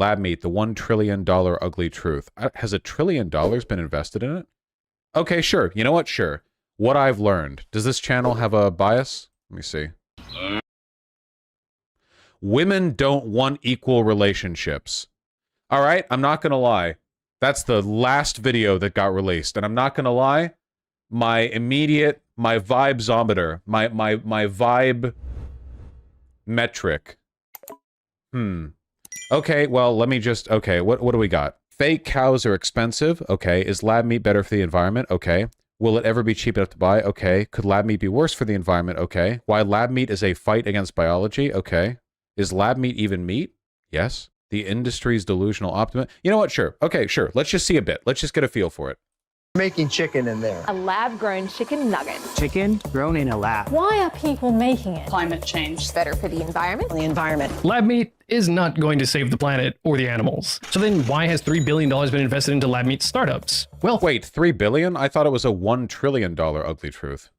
Lab meat, the $1 trillion ugly truth. Has $1 trillion been invested in it? Okay, sure. You know what? Sure. What I've learned. Does this channel have a bias? Let me see. Women don't want equal relationships. All right, I'm not gonna lie. That's the last video that got released, and I'm not gonna lie. My vibezometer, my vibe metric. Okay, well, let me just, okay, what do we got? Fake cows are expensive. Okay. Is lab meat better for the environment? Okay. Will it ever be cheap enough to buy? Okay. Could lab meat be worse for the environment? Okay. Why lab meat is a fight against biology? Okay. Is lab meat even meat? Yes. The industry's delusional optimism. You know what? Sure. Okay, sure. Let's just see a bit. Let's just get a feel for it. Making chicken in there. A lab-grown chicken nugget. Chicken grown in a lab. Why are people making it? Climate change. Better for the environment. The environment. Lab meat is not going to save the planet or the animals. So then why has $3 billion been invested into lab meat startups? Well, wait, $3 billion? I thought it was a $1 trillion ugly truth.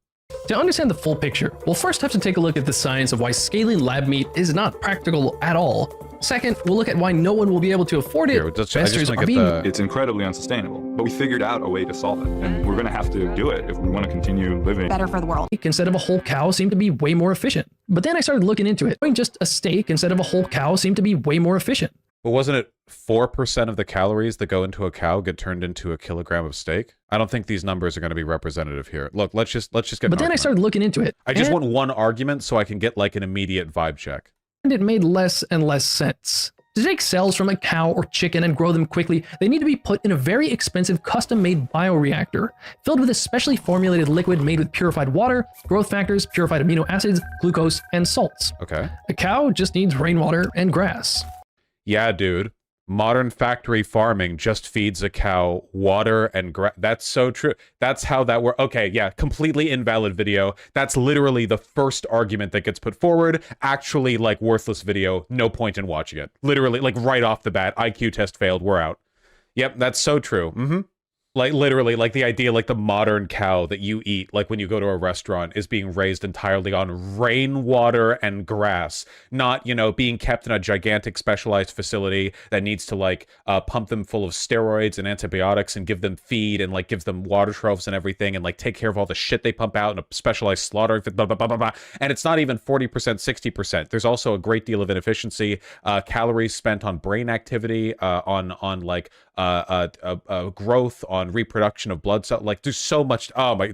To understand the full picture, we'll first have to take a look at the science of why scaling lab meat is not practical at all. Second, we'll look at why no one will be able to afford it. It's incredibly unsustainable, but we figured out a way to solve it, and we're going to have to do it if we want to continue living better for the world. Instead of a whole cow seemed to be way more efficient. But then I started looking into it. Doing just a steak instead of a whole cow seemed to be way more efficient. But wasn't it 4% of the calories that go into a cow get turned into a kilogram of steak? I don't think these numbers are going to be representative here. Look, let's just get. But then I started looking into it. I just want one argument so I can get like an immediate vibe check. And it made less and less sense. To take cells from a cow or chicken and grow them quickly, they need to be put in a very expensive custom-made bioreactor, filled with a specially formulated liquid made with purified water, growth factors, purified amino acids, glucose, and salts. Okay. A cow just needs rainwater and grass. Yeah, dude. Modern factory farming just feeds a cow water and grass. That's so true. That's how that works. Okay, yeah, completely invalid video. That's literally the first argument that gets put forward. Actually, like, worthless video. No point in watching it. Literally, like, right off the bat. IQ test failed. We're out. Yep, that's so true. Like, literally, like, the idea, like, the modern cow that you eat, like, when you go to a restaurant, is being raised entirely on rainwater and grass, not, you know, being kept in a gigantic specialized facility that needs to, like, pump them full of steroids and antibiotics and give them feed and, like, gives them water troughs and everything and, like, take care of all the shit they pump out in a specialized slaughter, blah, blah, blah, blah, blah. And it's not even 40%, 60%. There's also a great deal of inefficiency, calories spent on brain activity, on growth, on reproduction of blood cells. Like, there's so much. Oh my,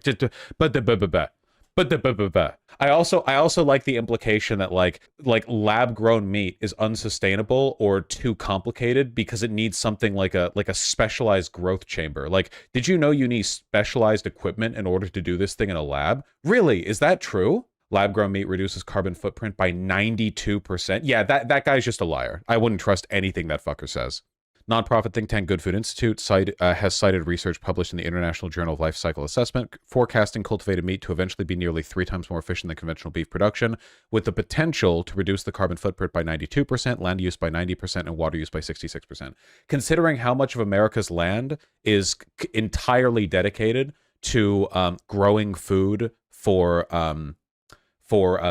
I also like the implication that like lab grown meat is unsustainable or too complicated because it needs something like a specialized growth chamber. Like, did you know you need specialized equipment in order to do this thing in a lab? Really? Is that true? Lab grown meat reduces carbon footprint by 92%. Yeah, that guy's just a liar. I wouldn't trust anything that fucker says. Nonprofit think tank Good Food Institute has cited research published in the International Journal of Life Cycle Assessment, forecasting cultivated meat to eventually be nearly 3 times more efficient than conventional beef production, with the potential to reduce the carbon footprint by 92%, land use by 90%, and water use by 66%. Considering how much of America's land is entirely dedicated to growing food for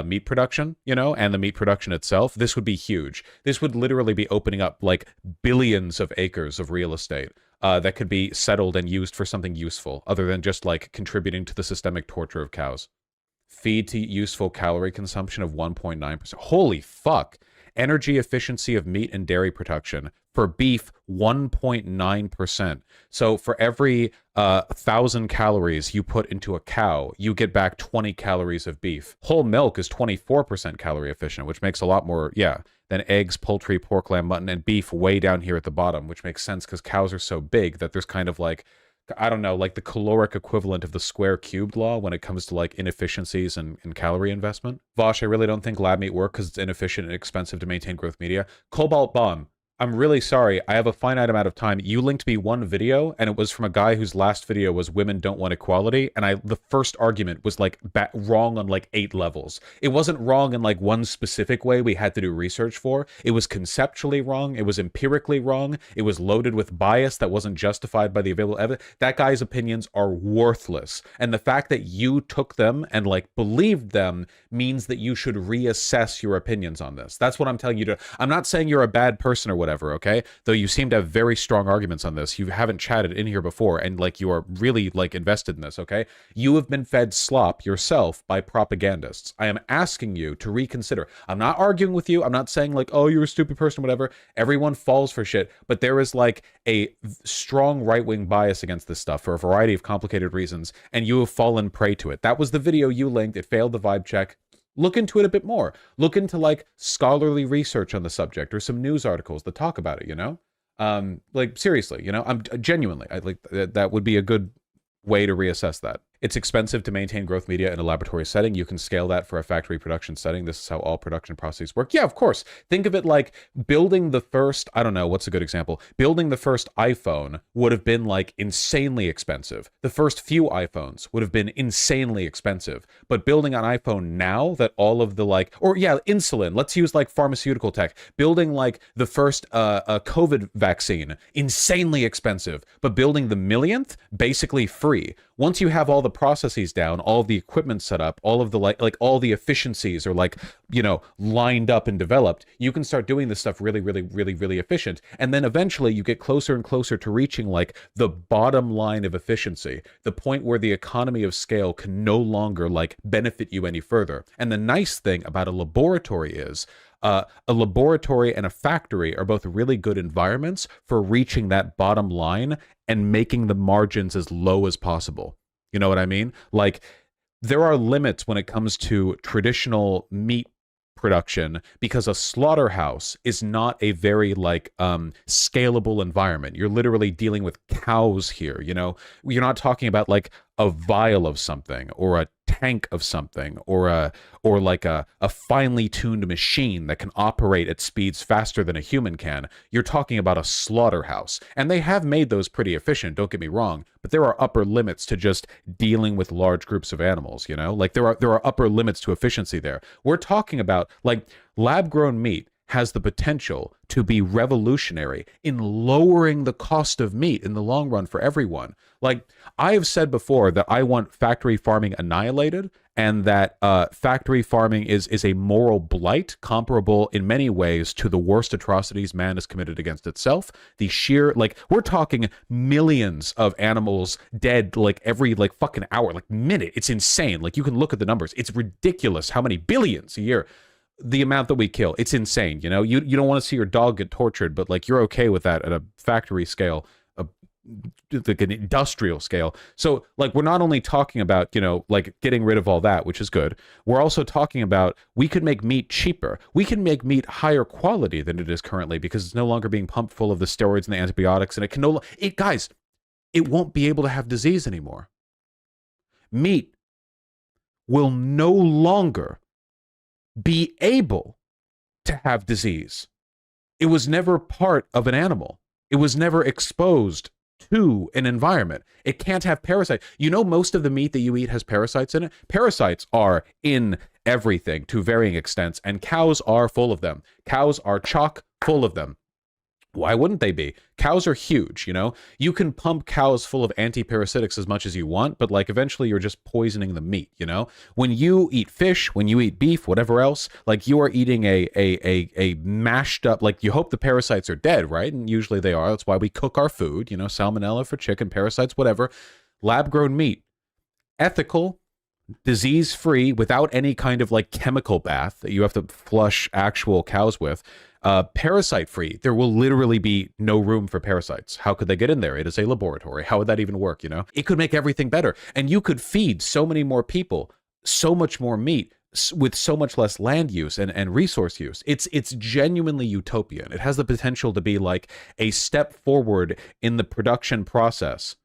meat production, you know, and the meat production itself, this would be huge. This would literally be opening up like billions of acres of real estate that could be settled and used for something useful other than just like contributing to the systemic torture of cows. Feed to useful calorie consumption of 1.9%. Holy fuck. Energy efficiency of meat and dairy production. For beef, 1.9%. So for every 1,000 calories you put into a cow, you get back 20 calories of beef. Whole milk is 24% calorie efficient, which makes a lot more, yeah, than eggs, poultry, pork, lamb, mutton, and beef way down here at the bottom, which makes sense because cows are so big that there's kind of like, I don't know, like the caloric equivalent of the square cubed law when it comes to like inefficiencies and calorie investment. Vaush, I really don't think lab meat works because it's inefficient and expensive to maintain growth media. Cobalt Bomb. I'm really sorry. I have a finite amount of time. You linked me one video, and it was from a guy whose last video was women don't want equality, and the first argument was like wrong on like 8 levels. It wasn't wrong in like one specific way we had to do research for. It was conceptually wrong. It was empirically wrong. It was loaded with bias that wasn't justified by the available evidence. That guy's opinions are worthless, and the fact that you took them and like believed them means that you should reassess your opinions on this. That's what I'm telling you to. I'm not saying you're a bad person or whatever. whatever, okay? Though you seem to have very strong arguments on this. You haven't chatted in here before, and like you are really like invested in this, okay? You have been fed slop yourself by propagandists. I am asking you to reconsider. I'm not arguing with you. I'm not saying like, oh, you're a stupid person, whatever. Everyone falls for shit, but there is like a strong right-wing bias against this stuff for a variety of complicated reasons, and you have fallen prey to it. That was the video you linked. It failed the vibe check. Look into it a bit more. Look into like scholarly research on the subject or some news articles that talk about it, you know? Like seriously, you know, I'm genuinely, I like that would be a good way to reassess that. It's expensive to maintain growth media in a laboratory setting. You can scale that for a factory production setting. This is how all production processes work. Yeah, of course. Think of it like building the first, I don't know, what's a good example? Building the first iPhone would have been like insanely expensive. The first few iPhones would have been insanely expensive. But building an iPhone now that all of the like, or yeah, insulin, let's use like pharmaceutical tech. Building like the first COVID vaccine, insanely expensive. But building the millionth, basically free. Once you have all the processes down, all the equipment set up, all of the like all the efficiencies are like, you know, lined up and developed, you can start doing this stuff really, really, really, really efficient. And then eventually you get closer and closer to reaching like the bottom line of efficiency, the point where the economy of scale can no longer like benefit you any further. And the nice thing about a laboratory is a laboratory and a factory are both really good environments for reaching that bottom line and making the margins as low as possible. You know what I mean? Like, there are limits when it comes to traditional meat production because a slaughterhouse is not a very like scalable environment. You're literally dealing with cows here, you know? You're not talking about like a vial of something or a tank of something or like a finely tuned machine that can operate at speeds faster than a human can. You're talking about a slaughterhouse, and they have made those pretty efficient, don't get me wrong, but there are upper limits to just dealing with large groups of animals, you know? Like there are upper limits to efficiency there. We're talking about like lab grown meat has the potential to be revolutionary in lowering the cost of meat in the long run for everyone. Like, I have said before that I want factory farming annihilated, and that factory farming is a moral blight comparable in many ways to the worst atrocities man has committed against itself. The sheer, like, we're talking millions of animals dead like every like fucking hour, like minute. It's insane. Like, you can look at the numbers. It's ridiculous how many billions a year. The amount that we kill, it's insane. You know, you don't want to see your dog get tortured, but like you're okay with that at a factory scale, like an industrial scale. So like we're not only talking about, you know, like getting rid of all that, which is good. We're also talking about we could make meat cheaper. We can make meat higher quality than it is currently because it's no longer being pumped full of the steroids and the antibiotics, and it can guys, it won't be able to have disease anymore. Meat will no longer be able to have disease. It was never part of an animal. It was never exposed to an environment. It can't have parasites. You know, most of the meat that you eat has parasites in it. Parasites are in everything to varying extents, and cows are full of them. Cows are chock full of them. Why wouldn't they be? Cows are huge, you know? You can pump cows full of anti-parasitics as much as you want, but like eventually you're just poisoning the meat, you know? When you eat fish, when you eat beef, whatever else, like you are eating a mashed up, like you hope the parasites are dead, right? And usually they are. That's why we cook our food, you know, salmonella for chicken, parasites, whatever. Lab-grown meat, ethical, disease-free, without any kind of like chemical bath that you have to flush actual cows with. Parasite-free, there will literally be no room for parasites. How could they get in there? It is a laboratory. How would that even work, you know? It could make everything better. And you could feed so many more people, so much more meat, with so much less land use and resource use. It's genuinely utopian. It has the potential to be like a step forward in the production process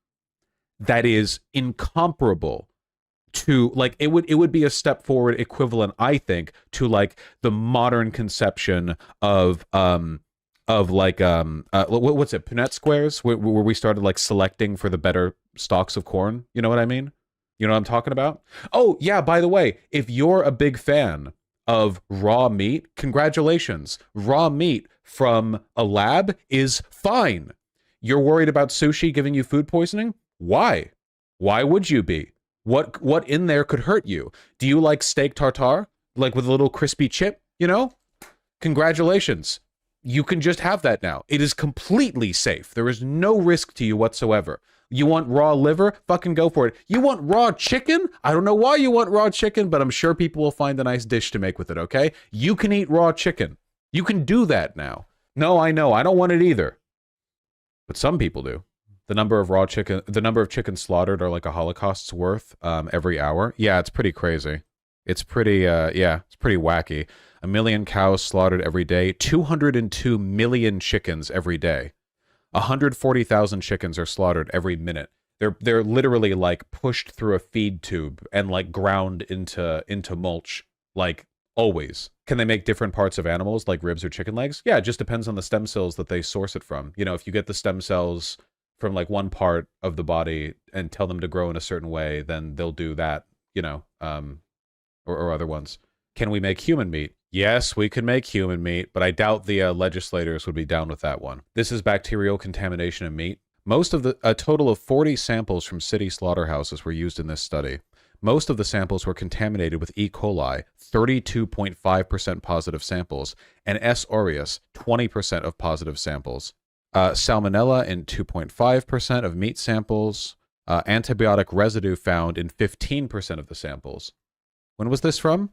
that is incomparable to like it would be a step forward equivalent, I think, to like the modern conception of like what's it, Punnett squares, where we started like selecting for the better stalks of corn. You know what I mean? You know what I'm talking about? Oh yeah, by the way, if you're a big fan of raw meat, congratulations. Raw meat from a lab is fine. You're worried about sushi giving you food poisoning? Why? Why would you be? What in there could hurt you? Do you like steak tartare? Like with a little crispy chip, you know? Congratulations. You can just have that now. It is completely safe. There is no risk to you whatsoever. You want raw liver? Fucking go for it. You want raw chicken? I don't know why you want raw chicken, but I'm sure people will find a nice dish to make with it, okay? You can eat raw chicken. You can do that now. No, I know. I don't want it either. But some people do. The number of chickens slaughtered are like a Holocaust's worth every hour. Yeah, it's pretty crazy. It's pretty, it's pretty wacky. 1 million cows slaughtered every day. 202 million chickens every day. 140,000 chickens are slaughtered every minute. They're literally like pushed through a feed tube and like ground into mulch, like always. Can they make different parts of animals like ribs or chicken legs? Yeah, it just depends on the stem cells that they source it from. You know, if you get the stem cells from like one part of the body and tell them to grow in a certain way, then they'll do that, you know, or other ones. Can we make human meat? Yes, we can make human meat, but I doubt the legislators would be down with that one. This is bacterial contamination of meat. A total of 40 samples from city slaughterhouses were used in this study. Most of the samples were contaminated with E. coli, 32.5% positive samples, and S. aureus, 20% of positive samples. Salmonella in 2.5% of meat samples. Antibiotic residue found in 15% of the samples. When was this from?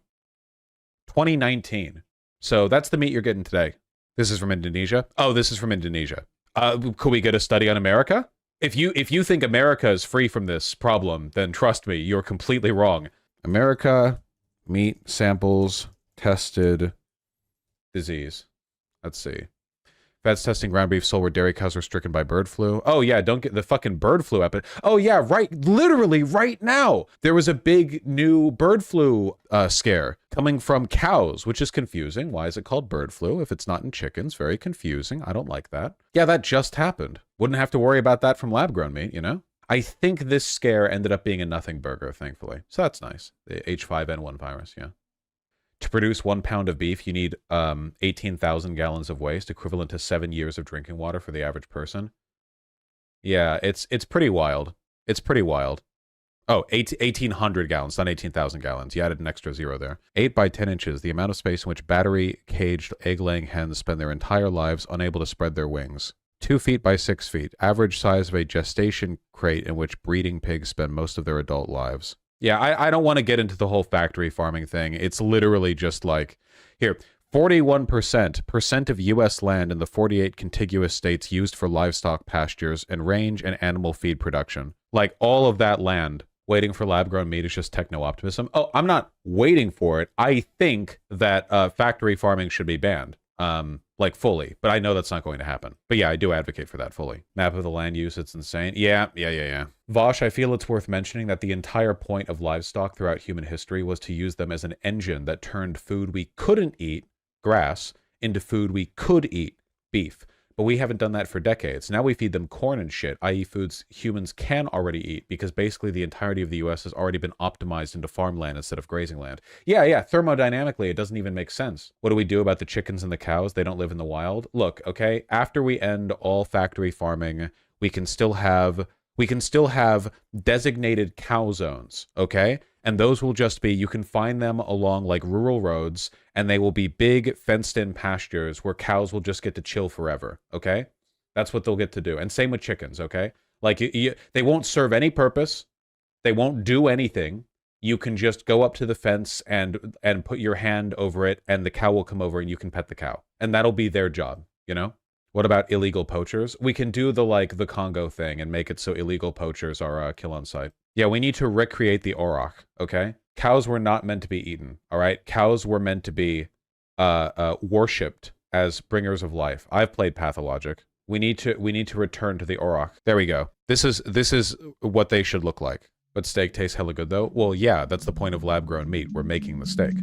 2019. So that's the meat you're getting today. This is from Indonesia. Oh, this is from Indonesia. Could we get a study on America? If you think America is free from this problem, then trust me, you're completely wrong. America, meat samples, tested, disease. Let's see. Vets testing ground beef sold where dairy cows were stricken by bird flu. Oh yeah, don't get the fucking bird flu epidemic. Oh yeah, right, literally right now. There was a big new bird flu scare coming from cows, which is confusing. Why is it called bird flu if it's not in chickens? Very confusing. I don't like that. Yeah, that just happened. Wouldn't have to worry about that from lab-grown meat, you know? I think this scare ended up being a nothing burger, thankfully. So that's nice. The H5N1 virus, yeah. To produce 1 pound of beef, you need 18,000 gallons of waste, equivalent to 7 years of drinking water for the average person. Yeah, it's pretty wild. It's pretty wild. Oh, 1,800 gallons, not 18,000 gallons. You added an extra zero there. 8 by 10 inches, the amount of space in which battery-caged egg-laying hens spend their entire lives unable to spread their wings. 2 feet by 6 feet, average size of a gestation crate in which breeding pigs spend most of their adult lives. Yeah, I don't want to get into the whole factory farming thing. It's literally just like, here, 41% of U.S. land in the 48 contiguous states used for livestock pastures and range and animal feed production. Like, all of that land waiting for lab-grown meat is just techno-optimism. Oh, I'm not waiting for it. I think that factory farming should be banned. Like fully, but I know that's not going to happen. But yeah, I do advocate for that fully. Map of the land use, it's insane. Yeah. Vaush, I feel it's worth mentioning that the entire point of livestock throughout human history was to use them as an engine that turned food we couldn't eat, grass, into food we could eat, beef. But we haven't done that for decades. Now we feed them corn and shit, i.e. foods humans can already eat, because basically the entirety of the US has already been optimized into farmland instead of grazing land. Yeah, thermodynamically, it doesn't even make sense. What do we do about the chickens and the cows? They don't live in the wild. Look, okay, after we end all factory farming, we can still have designated cow zones, okay? And those will just be, you can find them along like rural roads, and they will be big fenced-in pastures where cows will just get to chill forever, okay? That's what they'll get to do. And same with chickens, okay? Like, they won't serve any purpose. They won't do anything. You can just go up to the fence and put your hand over it, and the cow will come over and you can pet the cow. And that'll be their job, you know? What about illegal poachers? We can do the Congo thing and make it so illegal poachers are kill on sight. Yeah, we need to recreate the auroch, okay? Cows were not meant to be eaten, all right? Cows were meant to be worshipped as bringers of life. I've played Pathologic. We need to return to the auroch. There we go. This is what they should look like. But steak tastes hella good though. Well, yeah, that's the point of lab-grown meat. We're making the steak.